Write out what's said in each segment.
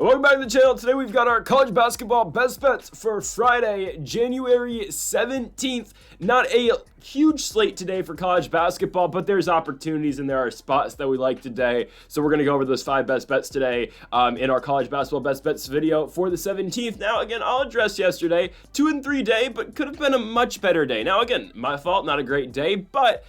Welcome back to the channel. Today we've got our college basketball best bets for Friday, January 17th. Not a huge slate today for college basketball, but there's opportunities and there are spots that we like today. So we're going to go over those 5 best bets today in our college basketball best bets video for the 17th. Now, again, I'll address yesterday, 2 and 3 day, but could have been a much better day. Now, again, my fault, not a great day, but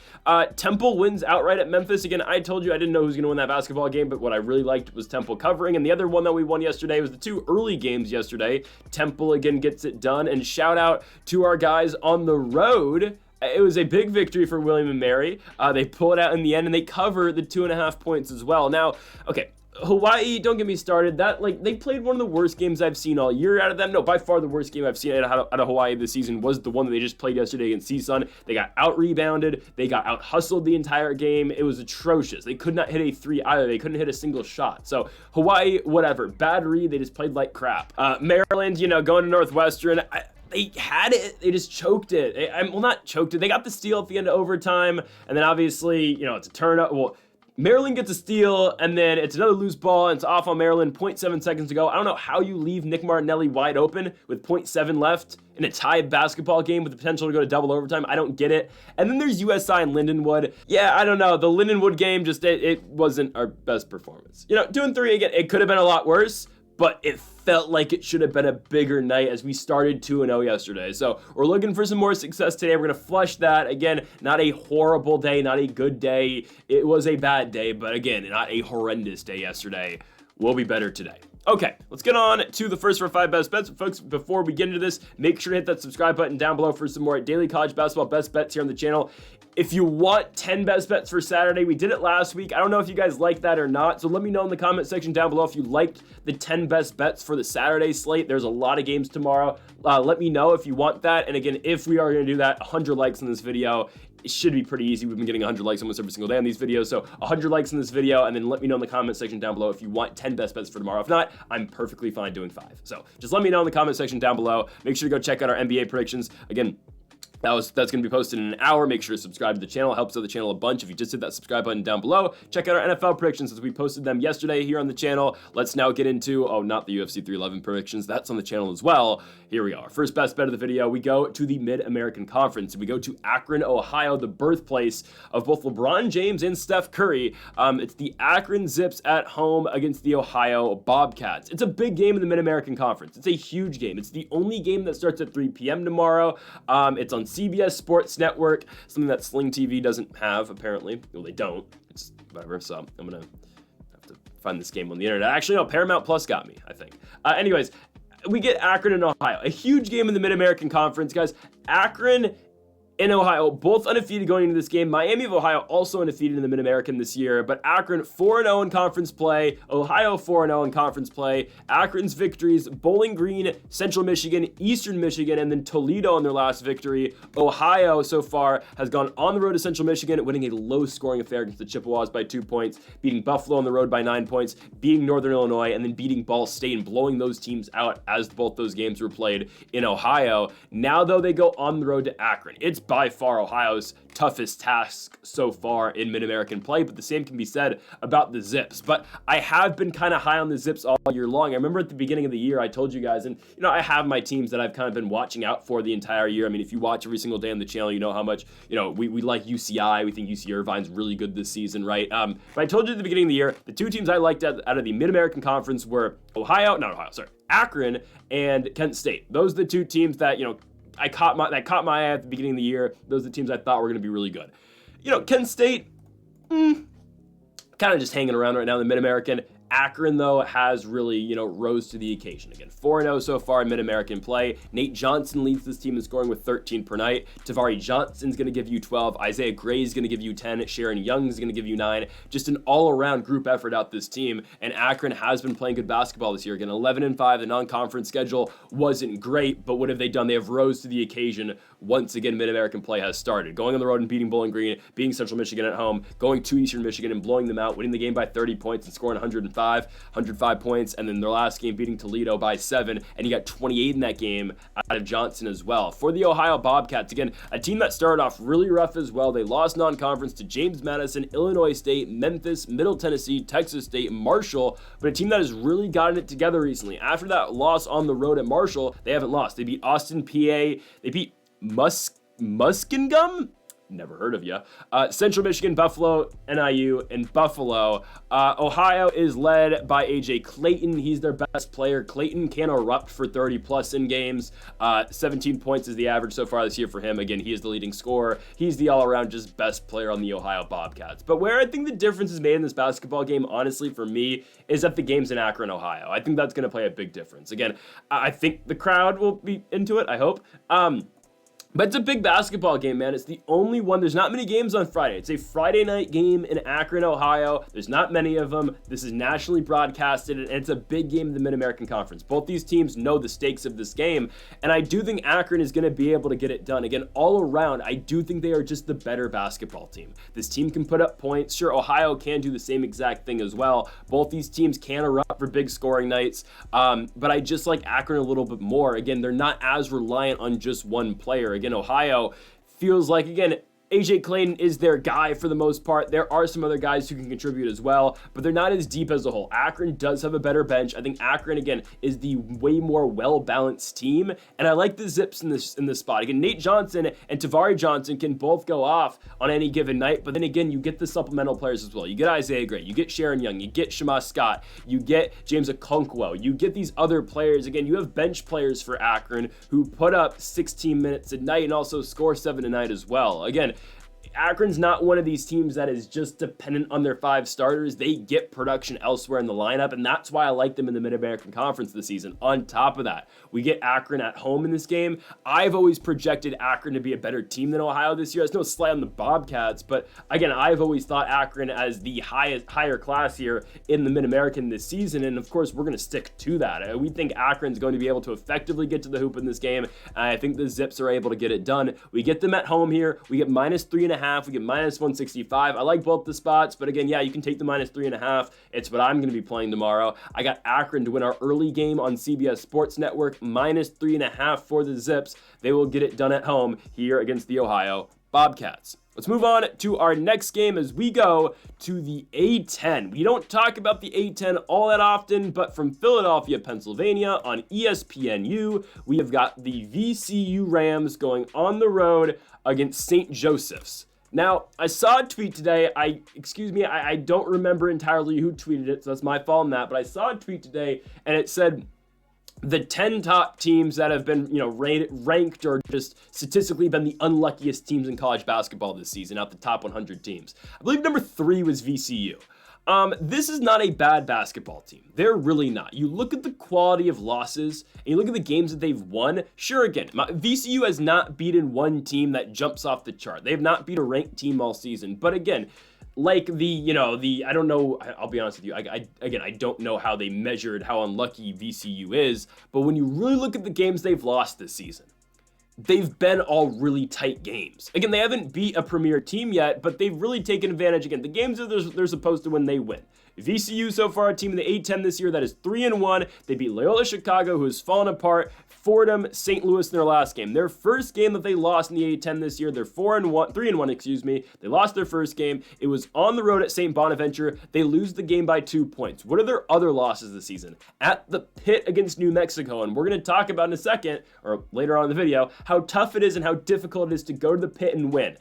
Temple wins outright at Memphis. Again, I told you I didn't know who was going to win that basketball game, but what I really liked was Temple covering. And the other one that we won yesterday was the 2 early games yesterday. Temple again gets it done, and shout out to our guys on the road. It was a big victory for William and Mary. They pull it out in the end, and they cover the 2.5 points as well. Now, okay, Hawaii, don't get me started. They played one of the worst games I've seen all year out of them. No, by far the worst game I've seen out of Hawaii this season was the one that they just played yesterday against CSUN. They got out-rebounded. They got out-hustled the entire game. It was atrocious. They could not hit a 3 either. They couldn't hit a single shot. So Hawaii, whatever. Bad read. They just played like crap. Maryland, going to Northwestern. They had it, they just choked it. Well, not choked it, they got the steal at the end of overtime, and then obviously, it's a turn up. Well, Maryland gets a steal, and then it's another loose ball, and it's off on Maryland, 0.7 seconds to go. I don't know how you leave Nick Martinelli wide open with 0.7 left in a tied basketball game with the potential to go to double overtime. I don't get it. And then there's USI and Lindenwood. Yeah, I don't know. The Lindenwood game, it wasn't our best performance. 2 and 3, again, it could have been a lot worse, but it felt like it should have been a bigger night as we started 2-0 yesterday. So we're looking for some more success today. We're going to flush that. Again, not a horrible day, not a good day. It was a bad day, but again, not a horrendous day yesterday. We'll be better today. Okay, let's get on to the first of our 5 best bets. Folks, before we get into this, make sure to hit that subscribe button down below for some more daily college basketball best bets here on the channel. If you want 10 best bets for Saturday, we did it last week. I don't know if you guys like that or not, so let me know in the comment section down below if you liked the 10 best bets for the Saturday slate. There's a lot of games tomorrow. Let me know if you want that. And again, if we are going to do that, 100 likes on this video. It should be pretty easy. We've been getting 100 likes almost every single day on these videos. So 100 likes in this video, and then let me know in the comment section down below if you want 10 best bets for tomorrow. If not, I'm perfectly fine doing 5. So just let me know in the comment section down below. Make sure to go check out our NBA predictions. Again, that's going to be posted in an hour. Make sure to subscribe to the channel. It helps out the channel a bunch if you just hit that subscribe button down below. Check out our NFL predictions as we posted them yesterday here on the channel. Let's now get into, not the UFC 311 predictions. That's on the channel as well. Here we are. First best bet of the video. We go to the Mid-American Conference. We go to Akron, Ohio, the birthplace of both LeBron James and Steph Curry. It's the Akron Zips at home against the Ohio Bobcats. It's a big game in the Mid-American Conference. It's a huge game. It's the only game that starts at 3 p.m. tomorrow. It's on CBS Sports Network, something that Sling TV doesn't have, apparently. Well, they don't. It's whatever, so I'm going to have to find this game on the internet. Actually, no, Paramount Plus got me, I think. Anyways, we get Akron and Ohio. A huge game in the Mid-American Conference, guys. Akron and Ohio, both undefeated going into this game. Miami of Ohio also undefeated in the Mid-American this year, but Akron 4-0 in conference play, Ohio 4-0 in conference play. Akron's victories, Bowling Green, Central Michigan, Eastern Michigan, and then Toledo in their last victory. Ohio so far has gone on the road to Central Michigan, winning a low-scoring affair against the Chippewas by 2 points, beating Buffalo on the road by 9 points, beating Northern Illinois, and then beating Ball State and blowing those teams out as both those games were played in Ohio. Now, though, they go on the road to Akron. It's by far Ohio's toughest task so far in Mid-American play, but the same can be said about the Zips. But I have been kind of high on the Zips all year long. I remember at the beginning of the year, I told you guys, and I have my teams that I've kind of been watching out for the entire year. I mean, if you watch every single day on the channel, you know how much, we like UCI. We think UC Irvine's really good this season, right? But I told you at the beginning of the year, the 2 teams I liked out of the Mid-American Conference were Akron and Kent State. Those are the 2 teams that, that caught my eye at the beginning of the year. Those are the teams I thought were going to be really good. Kent State, kind of just hanging around right now in the Mid-American. Akron, though, has really, rose to the occasion. Again, 4-0 so far in Mid-American play. Nate Johnson leads this team in scoring with 13 per night. Tavari Johnson's going to give you 12. Isaiah Gray's going to give you 10. Sharon Young's going to give you 9. Just an all-around group effort out this team. And Akron has been playing good basketball this year. Again, 11-5. The non-conference schedule wasn't great, but what have they done? They have rose to the occasion. Once again, Mid-American play has started. Going on the road and beating Bowling Green, beating Central Michigan at home, going to Eastern Michigan and blowing them out, winning the game by 30 points and scoring 150 105 points, and then their last game beating Toledo by 7, and he got 28 in that game out of Johnson as well. For the Ohio Bobcats, again, a team that started off really rough as well. They lost non-conference to James Madison, Illinois State, Memphis, Middle Tennessee, Texas State, Marshall, but a team that has really gotten it together recently. After that loss on the road at Marshall, they haven't lost. They beat Austin, PA. They beat Muskingum? Never heard of you. Central Michigan, Buffalo, NIU, and Buffalo. Ohio is led by AJ Clayton. He's their best player. Clayton can erupt for 30 plus in games. 17 points is the average so far this year for him. Again, he is the leading scorer. He's the all-around just best player on the Ohio Bobcats. But where I think the difference is made in this basketball game, honestly, for me, is that the game's in Akron, Ohio. I think that's going to play a big difference. Again, I think the crowd will be into it, I hope. But it's a big basketball game, man. It's the only one. There's not many games on Friday. It's a Friday night game in Akron, Ohio. There's not many of them. This is nationally broadcasted, and it's a big game in the Mid-American Conference. Both these teams know the stakes of this game, and I do think Akron is going to be able to get it done. Again, all around, I do think they are just the better basketball team. This team can put up points. Sure, Ohio can do the same exact thing as well. Both these teams can erupt for big scoring nights, but I just like Akron a little bit more. Again, they're not as reliant on just one player. Again, Ohio feels like, again, AJ Clayton is their guy for the most part. There are some other guys who can contribute as well, but they're not as deep as a whole. Akron does have a better bench. I think Akron, again, is the way more well-balanced team, and I like the Zips in this spot. Again, Nate Johnson and Tavari Johnson can both go off on any given night, but then again, you get the supplemental players as well. You get Isaiah Gray, you get Sharon Young, you get Shema Scott, you get James Okonkwo, you get these other players. Again, you have bench players for Akron who put up 16 minutes a night and also score 7 a night as well. Again, Akron's not one of these teams that is just dependent on their 5 starters. They get production elsewhere in the lineup, and that's why I like them in the Mid-American Conference this season. On top of that, we get Akron at home in this game. I've always projected Akron to be a better team than Ohio this year. That's no slight on the Bobcats, but again, I've always thought Akron as the higher class here in the Mid-American this season, and of course, we're going to stick to that. We think Akron's going to be able to effectively get to the hoop in this game, and I think the Zips are able to get it done. We get them at home here. We get -3.5. We get -165. I like both the spots, but again, yeah, you can take the -3.5. It's what I'm going to be playing tomorrow. I got Akron to win our early game on CBS Sports Network, -3.5 for the Zips. They will get it done at home here against the Ohio Bobcats. Let's move on to our next game as we go to the A10. We don't talk about the A10 all that often, but from Philadelphia, Pennsylvania on ESPNU, we have got the VCU Rams going on the road against St. Joseph's. Now, I saw a tweet today. I don't remember entirely who tweeted it, so that's my fault on that, but I saw a tweet today, and it said the 10 top teams that have been, ranked or just statistically been the unluckiest teams in college basketball this season, out the top 100 teams. I believe number 3 was VCU. This is not a bad basketball team. They're really not. You look at the quality of losses, and you look at the games that they've won. Sure, again, VCU has not beaten one team that jumps off the chart. They have not beat a ranked team all season. But again, like I don't know, I'll be honest with you, I don't know how they measured how unlucky VCU is, but when you really look at the games they've lost this season, they've been all really tight games. Again, they haven't beat a premier team yet, but they've really taken advantage. Again, the games that they're supposed to win, they win. VCU so far, a team in the A10 this year that is 3-1. They beat Loyola Chicago, who has fallen apart. Fordham, St. Louis in their last game. Their first game that they lost in the A10 this year, they're 3-1, They lost their first game. It was on the road at St. Bonaventure. They lose the game by 2 points. What are their other losses this season? At the Pit against New Mexico, and we're going to talk about in a second, or later on in the video, how tough it is and how difficult it is to go to the Pit and win.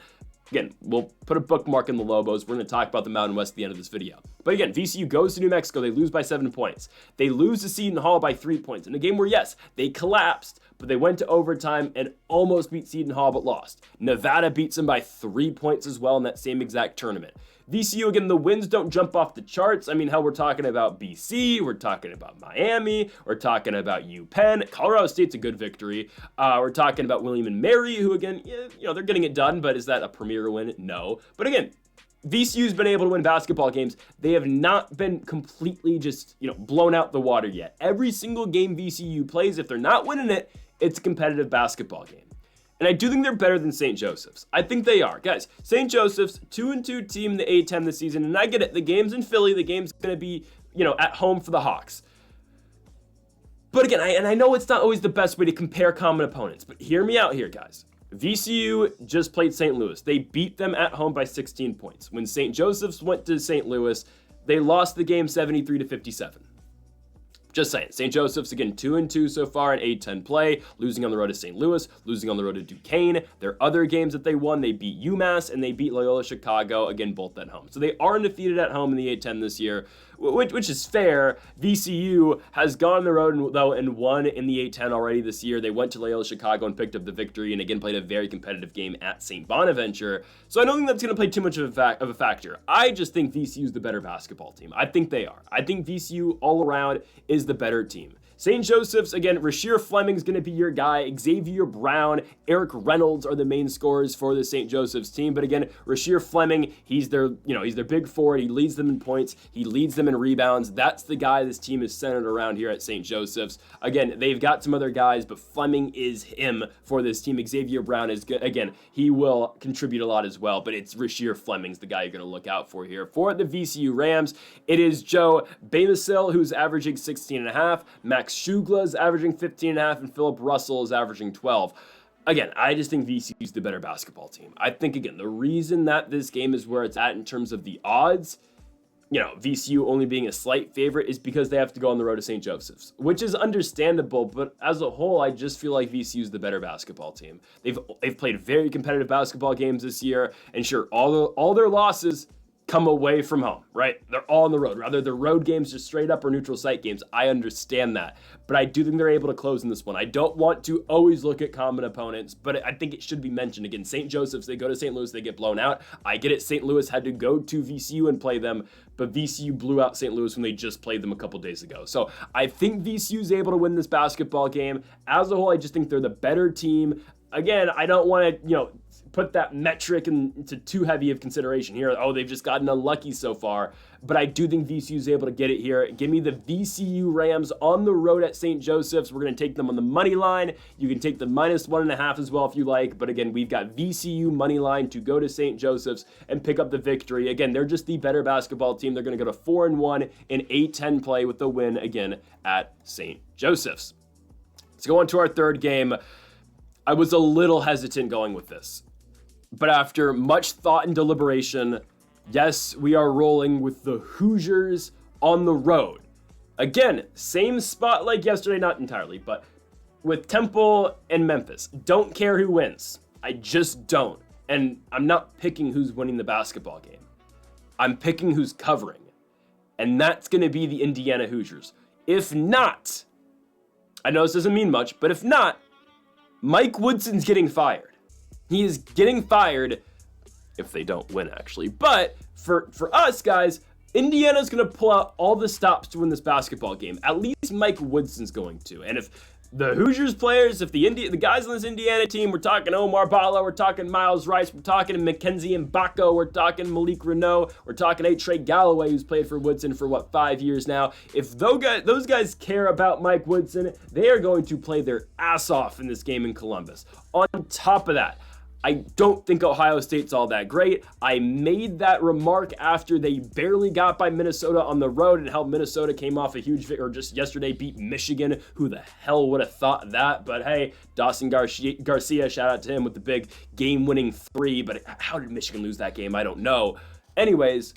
Again, we'll put a bookmark in the Lobos. We're going to talk about the Mountain West at the end of this video. But again, VCU goes to New Mexico. They lose by 7 points. They lose to Seton Hall by 3 points. In a game where, yes, they collapsed, but they went to overtime and almost beat Seton Hall, but lost. Nevada beats them by 3 points as well in that same exact tournament. VCU, again, the wins don't jump off the charts. I mean, hell, we're talking about BC, we're talking about Miami, we're talking about UPenn. Colorado State's a good victory. We're talking about William & Mary, who, again, they're getting it done, but is that a premier win? No. But again, VCU's been able to win basketball games. They have not been completely just, blown out the water yet. Every single game VCU plays, if they're not winning it, it's a competitive basketball game. And I do think they're better than St. Joseph's. I think they are. Guys, St. Joseph's, 2-2 team in the A10 this season. And I get it. The game's in Philly. The game's going to be, at home for the Hawks. But again, I know it's not always the best way to compare common opponents, but hear me out here, guys. VCU just played St. Louis. They beat them at home by 16 points. When St. Joseph's went to St. Louis, they lost the game 73-57. Just saying. St. Joseph's, again, 2-2 so far in A10 play, losing on the road to St. Louis, losing on the road to Duquesne. Their other games that they won, they beat UMass and they beat Loyola Chicago, again, both at home. So they are undefeated at home in the A10 this year, which is fair. VCU has gone on the road, though, and won in the A10 already this year. They went to Loyola Chicago and picked up the victory, and again, played a very competitive game at St. Bonaventure. So I don't think that's going to play too much of a factor. I just think VCU is the better basketball team. I think they are. I think VCU all around is the better team. St. Joseph's, again, Rasheer Fleming's going to be your guy. Xavier Brown, Eric Reynolds are the main scorers for the St. Joseph's team. But again, Rasheer Fleming, he's their big forward. He leads them in points. He leads them in rebounds. That's the guy this team is centered around here at St. Joseph's. Again, they've got some other guys, but Fleming is him for this team. Xavier Brown is good. Again, he will contribute a lot as well, but it's Rasheer Fleming's the guy you're going to look out for here. For the VCU Rams, it is Joe Bamisil, who's averaging 16.5. Max Shugla's averaging 15.5, and Philip Russell is averaging 12. Again, I just think VCU's the better basketball team. I think, again, the reason that this game is where it's at in terms of the odds, VCU only being a slight favorite, is because they have to go on the road to St. Joseph's, which is understandable, but as a whole, I just feel like VCU's the better basketball team. They've played very competitive basketball games this year, and sure, all their losses come away from home, right? They're all on the road. Rather, the road games just straight up or neutral site games. I understand that. But I do think they're able to close in this one. I don't want to always look at common opponents, but I think it should be mentioned. Again, St. Joseph's, they go to St. Louis, they get blown out. I get it, St. Louis had to go to VCU and play them, but VCU blew out St. Louis when they just played them a couple days ago. So I think VCU's able to win this basketball game. As a whole, I just think they're the better team. Again, I don't want to, put that metric into too heavy of consideration here. Oh, they've just gotten unlucky so far. But I do think VCU is able to get it here. Give me the VCU Rams on the road at St. Joseph's. We're going to take them on the money line. You can take the -1.5 as well if you like. But again, we've got VCU money line to go to St. Joseph's and pick up the victory. Again, they're just the better basketball team. They're going to go to 4-1 in A10 play with the win again at St. Joseph's. Let's go on to our third game. I was a little hesitant going with this, but after much thought and deliberation, yes, we are rolling with the Hoosiers on the road. Again, same spot like yesterday, not entirely, but with Temple and Memphis. Don't care who wins. I just don't. And I'm not picking who's winning the basketball game. I'm picking who's covering. And that's going to be the Indiana Hoosiers. If not, I know this doesn't mean much, but if not, Mike Woodson's getting fired. He is getting fired if they don't win, actually. But for us, guys, Indiana's going to pull out all the stops to win this basketball game. At least Mike Woodson's going to. And if the Hoosiers players, if the guys on this Indiana team, we're talking Omar Bala, we're talking Miles Rice, we're talking Mackenzie Mbako, we're talking Malik Renault, we're talking Trey Galloway, who's played for Woodson for 5 years now. If those guys care about Mike Woodson, they are going to play their ass off in this game in Columbus. On top of that, I don't think Ohio State's all that great. I made that remark after they barely got by Minnesota on the road and how Minnesota came off a huge victory, or just yesterday beat Michigan. Who the hell would have thought that? But hey, Dawson Garcia, shout out to him with the big game-winning 3. But how did Michigan lose that game? I don't know. Anyways,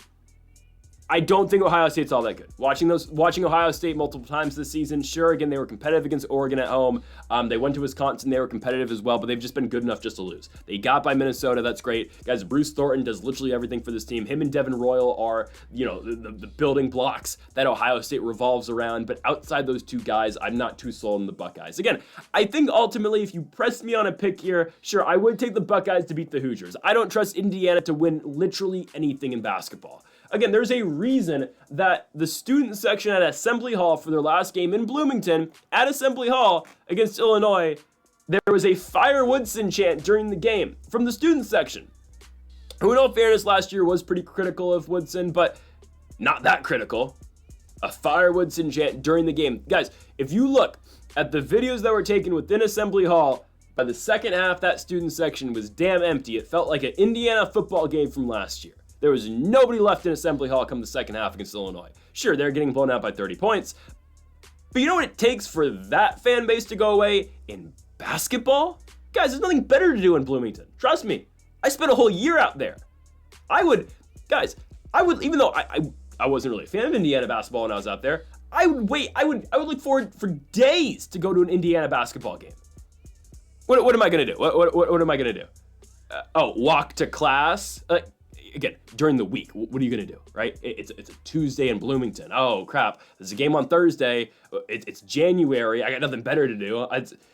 I don't think Ohio State's all that good. Watching Ohio State multiple times this season, sure, again, they were competitive against Oregon at home. They went to Wisconsin, they were competitive as well, but they've just been good enough just to lose. They got by Minnesota, that's great. Guys, Bruce Thornton does literally everything for this team. Him and Devin Royal are, the building blocks that Ohio State revolves around, but outside those two guys, I'm not too sold on the Buckeyes. Again, I think ultimately, if you press me on a pick here, sure, I would take the Buckeyes to beat the Hoosiers. I don't trust Indiana to win literally anything in basketball. Again, there's a reason that the student section at Assembly Hall for their last game in Bloomington, at Assembly Hall against Illinois, there was a Fire Woodson chant during the game from the student section, who in all fairness last year was pretty critical of Woodson, but not that critical. A Fire Woodson chant during the game. Guys, if you look at the videos that were taken within Assembly Hall, by the second half, that student section was damn empty. It felt like an Indiana football game from last year. There was nobody left in Assembly Hall come the second half against Illinois. Sure, they're getting blown out by 30 points, but you know what it takes for that fan base to go away in basketball? Guys, there's nothing better to do in Bloomington. Trust me. I spent a whole year out there. I would, even though I wasn't really a fan of Indiana basketball when I was out there, I would look forward for days to go to an Indiana basketball game. What am I gonna do? What am I gonna do? Walk to class? Again, during the week, what are you gonna do, right? It's a Tuesday in Bloomington. Oh crap, there's a game on Thursday. It's January. I got nothing better to do.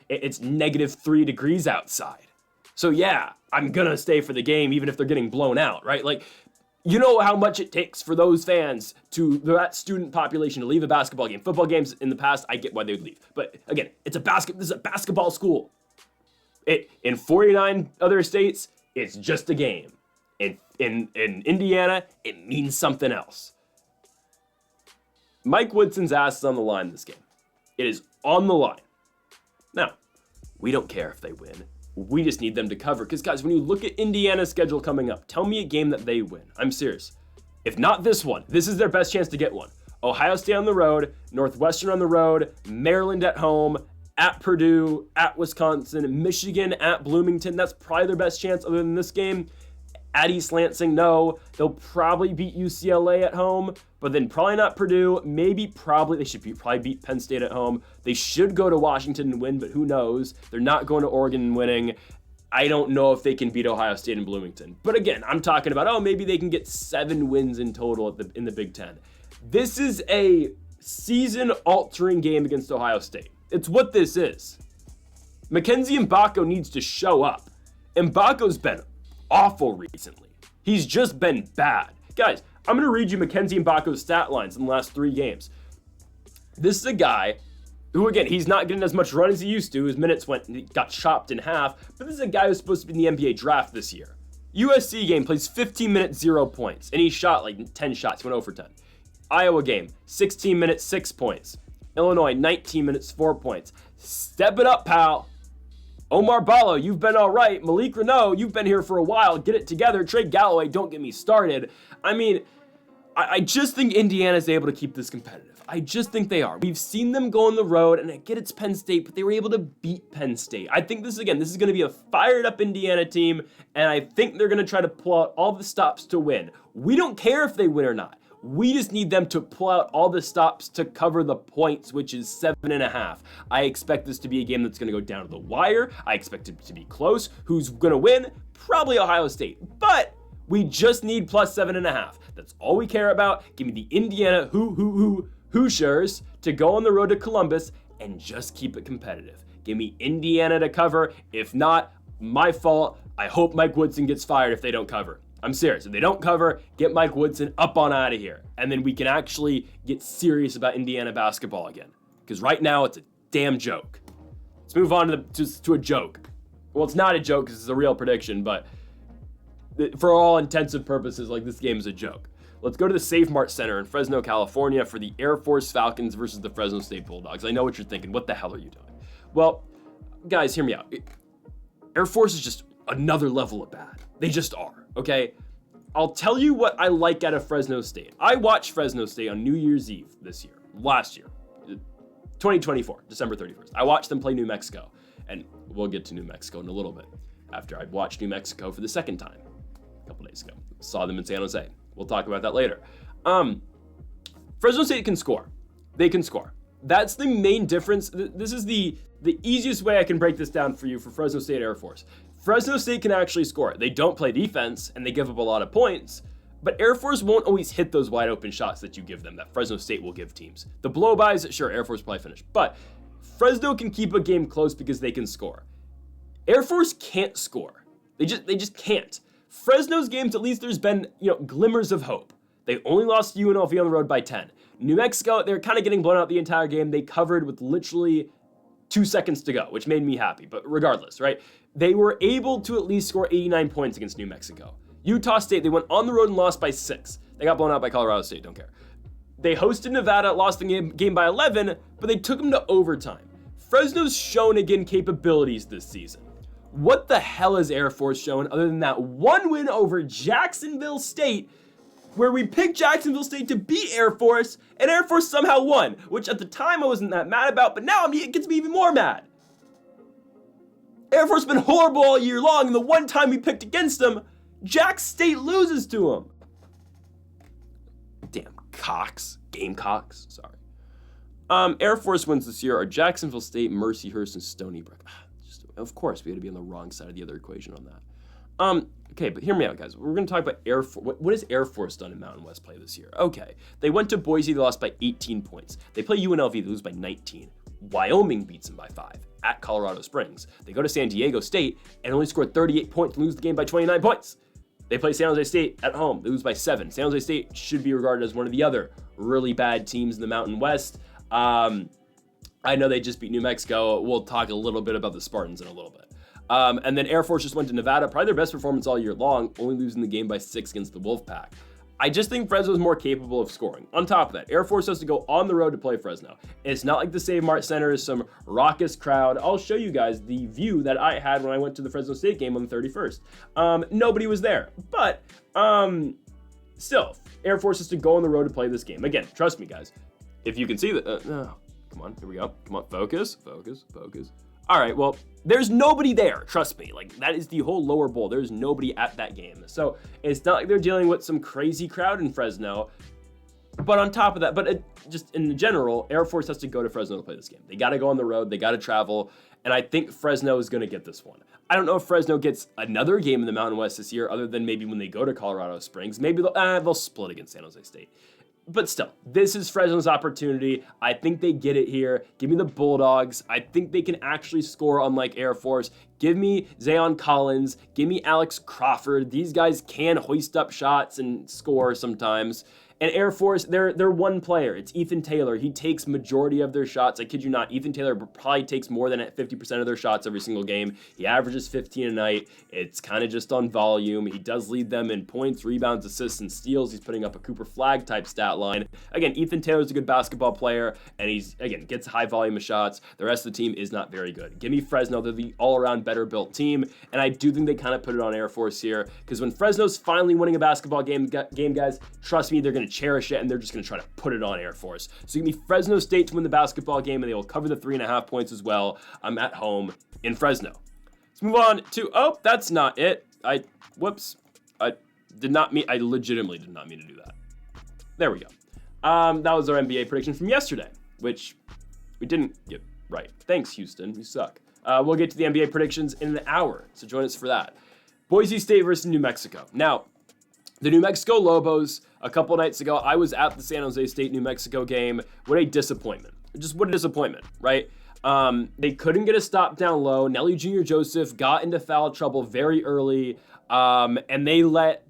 It's -3 degrees outside. So yeah, I'm gonna stay for the game even if they're getting blown out, right? Like, you know how much it takes for those fans that student population to leave a basketball game. Football games in the past, I get why they would leave. But again, this is a basketball school. In 49 other states, it's just a game. In Indiana, it means something else. Mike Woodson's ass is on the line this game. It is on the line. Now, we don't care if they win. We just need them to cover. Because, guys, when you look at Indiana's schedule coming up, tell me a game that they win. I'm serious. If not this one, this is their best chance to get one. Ohio State on the road, Northwestern on the road, Maryland at home, at Purdue, at Wisconsin, Michigan, at Bloomington. That's probably their best chance other than this game. At East Lansing, no. They'll probably beat UCLA at home, but then probably not Purdue. They should probably beat Penn State at home. They should go to Washington and win, but who knows? They're not going to Oregon and winning. I don't know if they can beat Ohio State and Bloomington. But again, I'm talking about, maybe they can get 7 wins in total in the Big Ten. This is a season-altering game against Ohio State. It's what this is. Mackenzie Mbako needs to show up. Mbako's been awful recently. He's just been bad. Guys, I'm going to read you Mackenzie Mbako's stat lines in the last 3 games. This is a guy who, again, he's not getting as much run as he used to. His minutes got chopped in half, but this is a guy who's supposed to be in the NBA draft this year. USC game plays 15 minutes, 0 points, and he shot like 10 shots, went 0 for 10. Iowa game, 16 minutes, 6 points. Illinois, 19 minutes, 4 points. Step it up, pal. Omar Ballo, you've been all right. Malik Reneau, you've been here for a while. Get it together. Trey Galloway, don't get me started. I mean, I just think Indiana's able to keep this competitive. I just think they are. We've seen them go on the road, and I get it's Penn State, but they were able to beat Penn State. I think this is going to be a fired-up Indiana team, and I think they're going to try to pull out all the stops to win. We don't care if they win or not. We just need them to pull out all the stops to cover the points, which is 7.5. I expect this to be a game that's going to go down to the wire. I expect it to be close. Who's going to win? Probably Ohio State. But we just need plus 7.5. That's all we care about. Give me the Indiana Hoosiers to go on the road to Columbus and just keep it competitive. Give me Indiana to cover. If not, my fault. I hope Mike Woodson gets fired if they don't cover. I'm serious. If they don't cover, get Mike Woodson up on out of here. And then we can actually get serious about Indiana basketball again. Because right now, it's a damn joke. Let's move on to a joke. Well, it's not a joke because it's a real prediction, but for all intensive purposes, like, this game is a joke. Let's go to the Save Mart Center in Fresno, California for the Air Force Falcons versus the Fresno State Bulldogs. I know what you're thinking. What the hell are you doing? Well, guys, hear me out. Air Force is just another level of bad. They just are, okay? I'll tell you what I like out of Fresno State. I watched Fresno State on New Year's Eve last year, 2024, December 31st. I watched them play New Mexico, and we'll get to New Mexico in a little bit after I'd watched New Mexico for the second time a couple days ago. Saw them in San Jose. We'll talk about that later. Fresno State can score. They can score. That's the main difference. This is the easiest way I can break this down for you for Fresno State Air Force. Fresno State can actually score. They don't play defense, and they give up a lot of points, but Air Force won't always hit those wide open shots that you give them, that Fresno State will give teams. The blow-bys, sure, Air Force probably finish, but Fresno can keep a game close because they can score. Air Force can't score. They just can't. Fresno's games, at least there's been, glimmers of hope. They only lost to UNLV on the road by 10. New Mexico, they're kind of getting blown out the entire game. They covered with literally 2 seconds to go, which made me happy. But regardless, right? They were able to at least score 89 points against New Mexico. Utah State, they went on the road and lost by 6. They got blown out by Colorado State, don't care. They hosted Nevada, lost the game by 11, but they took them to overtime. Fresno's shown again capabilities this season. What the hell is Air Force showing other than that one win over Jacksonville State, where we picked Jacksonville State to beat Air Force, and Air Force somehow won, which at the time I wasn't that mad about, but now it gets me even more mad. Air Force has been horrible all year long, and the one time we picked against them, Jack State loses to them. Damn Gamecocks, sorry. Air Force wins this year are Jacksonville State, Mercyhurst, and Stony Brook. Of course, we had to be on the wrong side of the other equation on that. Okay, but hear me out, guys. We're going to talk about Air Force. What has Air Force done in Mountain West play this year? Okay, they went to Boise. They lost by 18 points. They play UNLV. They lose by 19. Wyoming beats them by 5 at Colorado Springs. They go to San Diego State and only score 38 points and lose the game by 29 points. They play San Jose State at home. They lose by 7. San Jose State should be regarded as one of the other really bad teams in the Mountain West. I know they just beat New Mexico. We'll talk a little bit about the Spartans in a little bit. And then Air Force just went to Nevada, probably their best performance all year long, only losing the game by 6 against the Wolfpack. I just think Fresno is more capable of scoring. On top of that, Air Force has to go on the road to play Fresno. It's not like the Save Mart Center is some raucous crowd. I'll show you guys the view that I had when I went to the Fresno State game on the 31st. Nobody was there, but still, Air Force has to go on the road to play this game. Again, trust me, guys. If you can see that, come on, here we go. Come on, focus. All right, well, there's nobody there, trust me. Like, that is the whole lower bowl. There's nobody at that game. So it's not like they're dealing with some crazy crowd in Fresno. But on top of that, just in general, Air Force has to go to Fresno to play this game. They got to go on the road. They got to travel. And I think Fresno is going to get this one. I don't know if Fresno gets another game in the Mountain West this year, other than maybe when they go to Colorado Springs. Maybe they'll split against San Jose State. But still, this is Fresno's opportunity. I think they get it here. Give me the Bulldogs. I think they can actually score unlike Air Force. Give me Zayon Collins. Give me Alex Crawford. These guys can hoist up shots and score sometimes. And Air Force, they're one player. It's Ethan Taylor. He takes majority of their shots. I kid you not. Ethan Taylor probably takes more than 50% of their shots every single game. He averages 15 a night. It's kind of just on volume. He does lead them in points, rebounds, assists, and steals. He's putting up a Cooper Flag type stat line. Again, Ethan Taylor's a good basketball player, and gets a high volume of shots. The rest of the team is not very good. Give me Fresno. They're the all-around better built team, and I do think they kind of put it on Air Force here, because when Fresno's finally winning a basketball game, guys, trust me, they're going to cherish it, and they're just going to try to put it on Air Force. So give me Fresno State to win the basketball game, and they will cover the 3.5 points as well. I'm at home in Fresno. Let's move on to, that's not it. I legitimately did not mean to do that. There we go. That was our NBA prediction from yesterday, which we didn't get right. Thanks, Houston. You suck. We'll get to the NBA predictions in an hour, so join us for that. Boise State versus New Mexico. Now, the New Mexico Lobos, a couple nights ago, I was at the San Jose State-New Mexico game. What a disappointment. Just what a disappointment, right? They couldn't get a stop down low. Nelly Jr. Joseph got into foul trouble very early, and they let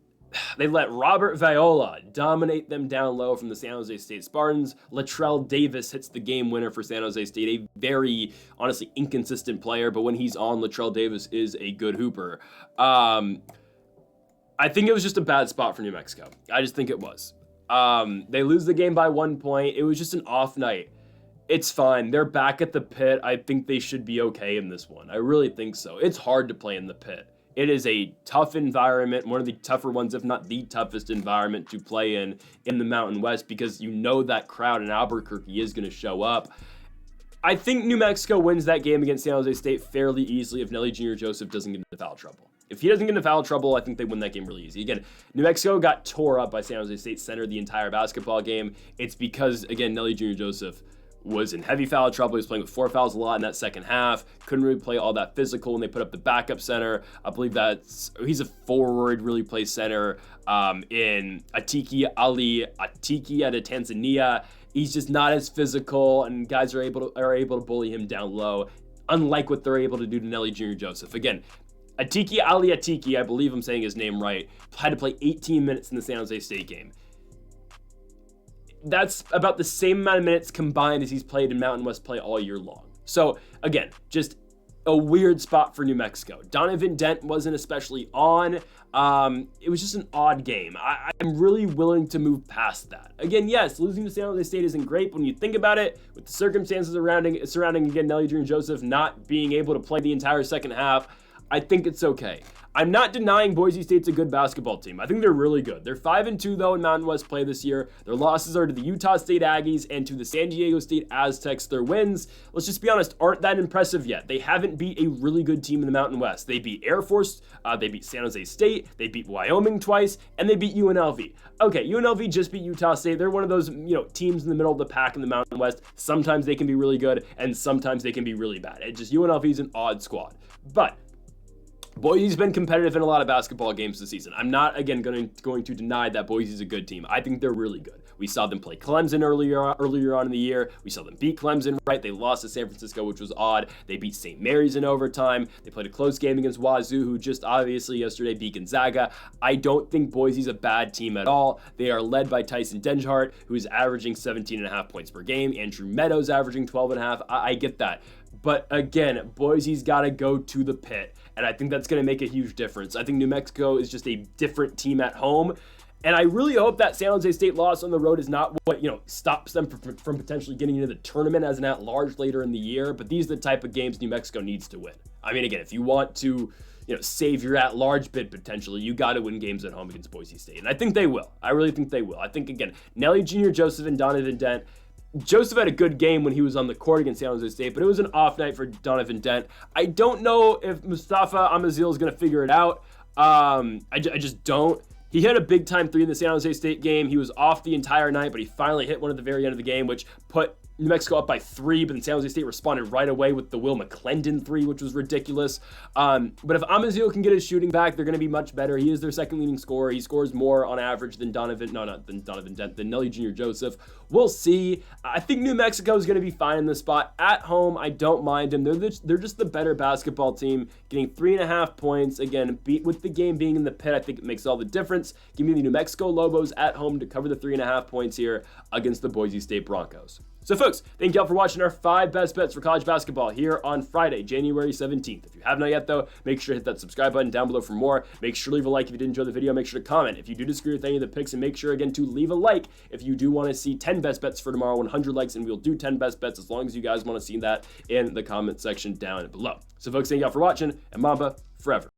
Robert Viola dominate them down low from the San Jose State Spartans. Latrell Davis hits the game winner for San Jose State, a very, honestly, inconsistent player, but when he's on, Latrell Davis is a good hooper. I think it was just a bad spot for New Mexico. I just think it was. They lose the game by 1 point. It was just an off night. It's fine. They're back at the pit. I think they should be okay in this one. I really think so. It's hard to play in the pit. It is a tough environment, one of the tougher ones, if not the toughest environment to play in the Mountain West, because you know that crowd in Albuquerque is going to show up. I think New Mexico wins that game against San Jose State fairly easily if Nelly Jr. Joseph doesn't get into foul trouble. If he doesn't get into foul trouble, I think they win that game really easy. Again, New Mexico got tore up by San Jose State center the entire basketball game. It's because, again, Nelly Jr. Joseph was in heavy foul trouble. He was playing with 4 fouls a lot in that second half. Couldn't really play all that physical when they put up the backup center. I believe he's a forward, really plays center in Atiki out of Tanzania. He's just not as physical, and guys are able to bully him down low, unlike what they're able to do to Nelly Jr. Joseph. Again, Atiki, I believe I'm saying his name right, had to play 18 minutes in the San Jose State game. That's about the same amount of minutes combined as he's played in Mountain West play all year long. So, again, just a weird spot for New Mexico. Donovan Dent wasn't especially on. It was just an odd game. I'm really willing to move past that. Again, yes, losing to San Jose State isn't great, but when you think about it, with the circumstances surrounding again, Nelly Jr. Joseph not being able to play the entire second half, I think it's okay. I'm not denying Boise State's a good basketball team. I think they're really good. They're 5-2 though in Mountain West play this year. Their losses are to the Utah State Aggies and to the San Diego State Aztecs. Their wins, let's just be honest, aren't that impressive yet. They haven't beat a really good team in the Mountain West. They beat Air Force, they beat San Jose State, they beat Wyoming twice, and they beat UNLV. Okay, UNLV just beat Utah State. They're one of those, teams in the middle of the pack in the Mountain West. Sometimes they can be really good, and sometimes they can be really bad. It's just UNLV is an odd squad. But Boise's been competitive in a lot of basketball games this season. I'm not, again, going to deny that Boise's a good team. I think they're really good. We saw them play Clemson earlier on in the year. We saw them beat Clemson, right? They lost to San Francisco, which was odd. They beat St. Mary's in overtime. They played a close game against Wazoo, who just obviously yesterday beat Gonzaga. I don't think Boise's a bad team at all. They are led by Tyson Denhart, who is averaging 17.5 points per game. Andrew Meadows averaging 12.5. I get that. But again, Boise's got to go to the pit, and I think that's going to make a huge difference. I think New Mexico is just a different team at home, and I really hope that San Jose State loss on the road is not what stops them from potentially getting into the tournament as an at-large later in the year. But these are the type of games New Mexico needs to win. I mean, again, if you want to save your at-large bid potentially, you got to win games at home against Boise State, and I think they will. I really think they will. I think, again, Nelly Jr. Joseph and Donovan Dent. Joseph had a good game when he was on the court against San Jose State, but it was an off night for Donovan Dent. I don't know if Mustafa Amazil is going to figure it out. I just don't. He hit a big-time three in the San Jose State game. He was off the entire night, but he finally hit one at the very end of the game, which put New Mexico up by 3, but then San Jose State responded right away with the Will McClendon 3, which was ridiculous. But if Amazil can get his shooting back, they're going to be much better. He is their second leading scorer. He scores more on average than than Nelly Jr. Joseph. We'll see. I think New Mexico is going to be fine in this spot. At home, I don't mind them. They're just the better basketball team, getting 3.5 points. Again, with the game being in the pit, I think it makes all the difference. Give me the New Mexico Lobos at home to cover the 3.5 points here against the Boise State Broncos. So folks, thank you all for watching our 5 best bets for college basketball here on Friday, January 17th. If you have not yet though, make sure to hit that subscribe button down below for more. Make sure to leave a like if you did enjoy the video. Make sure to comment if you do disagree with any of the picks, and make sure again to leave a like if you do want to see 10 best bets for tomorrow, 100 likes, and we'll do 10 best bets as long as you guys want to see that in the comment section down below. So folks, thank you all for watching, and Mamba forever.